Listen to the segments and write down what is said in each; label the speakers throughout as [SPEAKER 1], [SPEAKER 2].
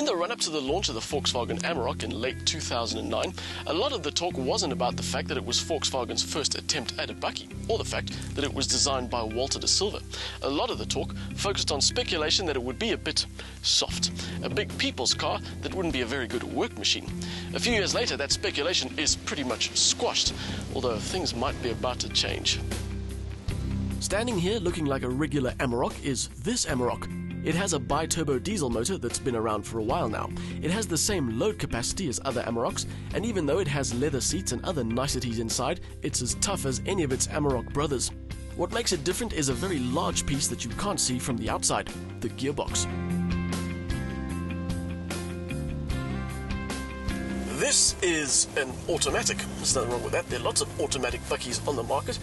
[SPEAKER 1] In the run-up to the launch of the Volkswagen Amarok in late 2009, a lot of the talk wasn't about the fact that it was Volkswagen's first attempt at a bakkie, or the fact that it was designed by Walter de Silva. A lot of the talk focused on speculation that it would be a bit soft, a big people's car that wouldn't be a very good work machine. A few years later, that speculation is pretty much squashed, although things might be about to change. Standing here looking like a regular Amarok is this Amarok. It has a bi-turbo diesel motor that's been around for a while now. It has the same load capacity as other Amaroks, and even though it has leather seats and other niceties inside, it's as tough as any of its Amarok brothers. What makes it different is a very large piece that you can't see from the outside, the gearbox. This is an automatic. There's nothing wrong with that. There are lots of automatic bakkies on the market,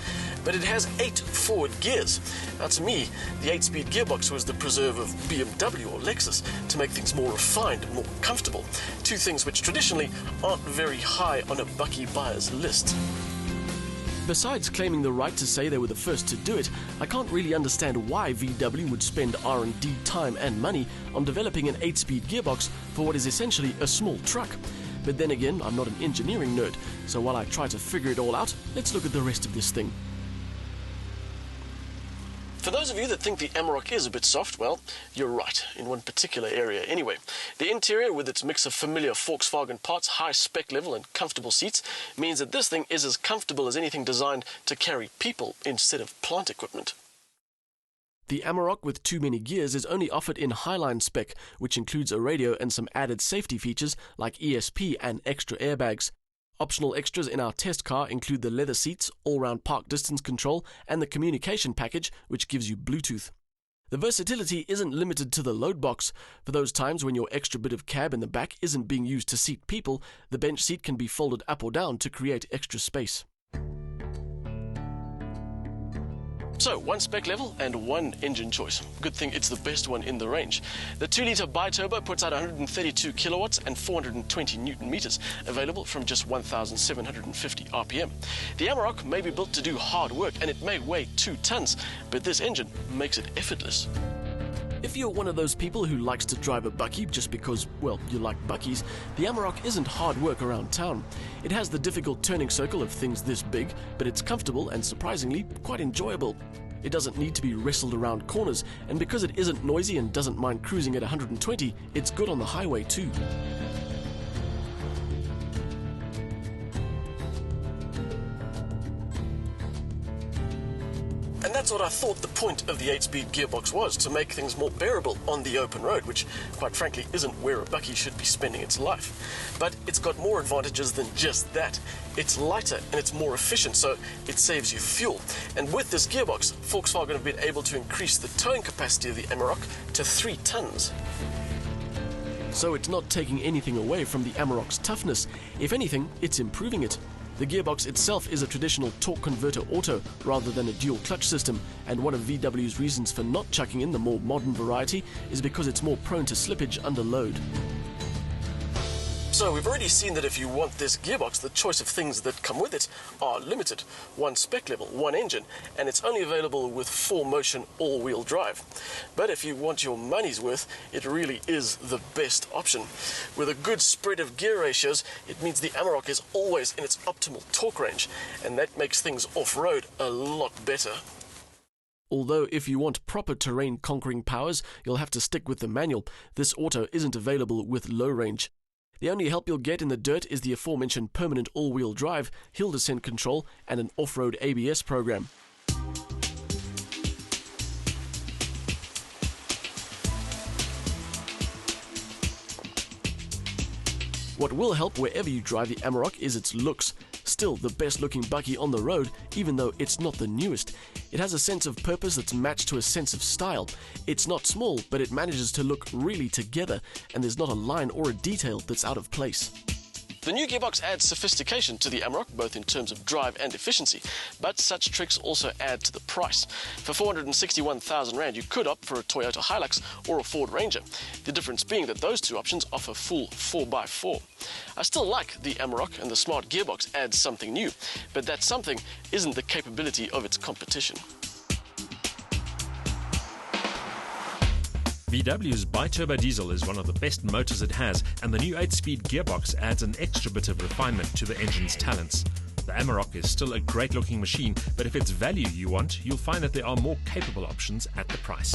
[SPEAKER 1] but it has 8 forward gears. Now to me, the 8-speed gearbox was the preserve of BMW or Lexus to make things more refined and more comfortable. Two things which traditionally aren't very high on a bakkie buyer's list. Besides claiming the right to say they were the first to do it, I can't really understand why VW would spend R&D time and money on developing an 8-speed gearbox for what is essentially a small truck. But then again, I'm not an engineering nerd, so while I try to figure it all out, let's look at the rest of this thing. For those of you that think the Amarok is a bit soft, well, you're right, in one particular area anyway. The interior, with its mix of familiar Volkswagen parts, high spec level and comfortable seats, means that this thing is as comfortable as anything designed to carry people instead of plant equipment. The Amarok with too many gears is only offered in Highline spec, which includes a radio and some added safety features like ESP and extra airbags. Optional extras in our test car include the leather seats, all-round park distance control, and the communication package, which gives you Bluetooth. The versatility isn't limited to the load box. For those times when your extra bit of cab in the back isn't being used to seat people, the bench seat can be folded up or down to create extra space. So, one spec level and one engine choice. Good thing it's the best one in the range. The 2-litre bi-turbo puts out 132 kilowatts and 420 newton meters, available from just 1,750 RPM. The Amarok may be built to do hard work and it may weigh 2 tons, but this engine makes it effortless. If you're one of those people who likes to drive a bakkie just because, well, you like bakkies, the Amarok isn't hard work around town. It has the difficult turning circle of things this big, but it's comfortable and surprisingly quite enjoyable. It doesn't need to be wrestled around corners, and because it isn't noisy and doesn't mind cruising at 120, it's good on the highway too. And that's what I thought the point of the 8-speed gearbox was, to make things more bearable on the open road, which, quite frankly, isn't where a bakkie should be spending its life. But it's got more advantages than just that. It's lighter and it's more efficient, so it saves you fuel. And with this gearbox, Volkswagen have been able to increase the towing capacity of the Amarok to 3 tons. So it's not taking anything away from the Amarok's toughness. If anything, it's improving it. The gearbox itself is a traditional torque converter auto rather than a dual clutch system, and one of VW's reasons for not chucking in the more modern variety is because it's more prone to slippage under load. So we've already seen that if you want this gearbox, the choice of things that come with it are limited. One spec level, one engine, and it's only available with 4Motion all-wheel drive. But if you want your money's worth, it really is the best option. With a good spread of gear ratios, it means the Amarok is always in its optimal torque range, and that makes things off-road a lot better. Although if you want proper terrain-conquering powers, you'll have to stick with the manual. This auto isn't available with low range. The only help you'll get in the dirt is the aforementioned permanent all-wheel drive, hill descent control, and an off-road ABS program. What will help wherever you drive the Amarok is its looks. Still the best looking bakkie on the road, even though it's not the newest. It has a sense of purpose that's matched to a sense of style. It's not small, but it manages to look really together, and there's not a line or a detail that's out of place. The new gearbox adds sophistication to the Amarok, both in terms of drive and efficiency, but such tricks also add to the price. For 461,000 Rand, you could opt for a Toyota Hilux or a Ford Ranger, the difference being that those two options offer full 4x4. I still like the Amarok, and the smart gearbox adds something new, but that something isn't the capability of its competition.
[SPEAKER 2] VW's biturbo diesel is one of the best motors it has, and the new 8-speed gearbox adds an extra bit of refinement to the engine's talents. The Amarok is still a great-looking machine, but if it's value you want, you'll find that there are more capable options at the price.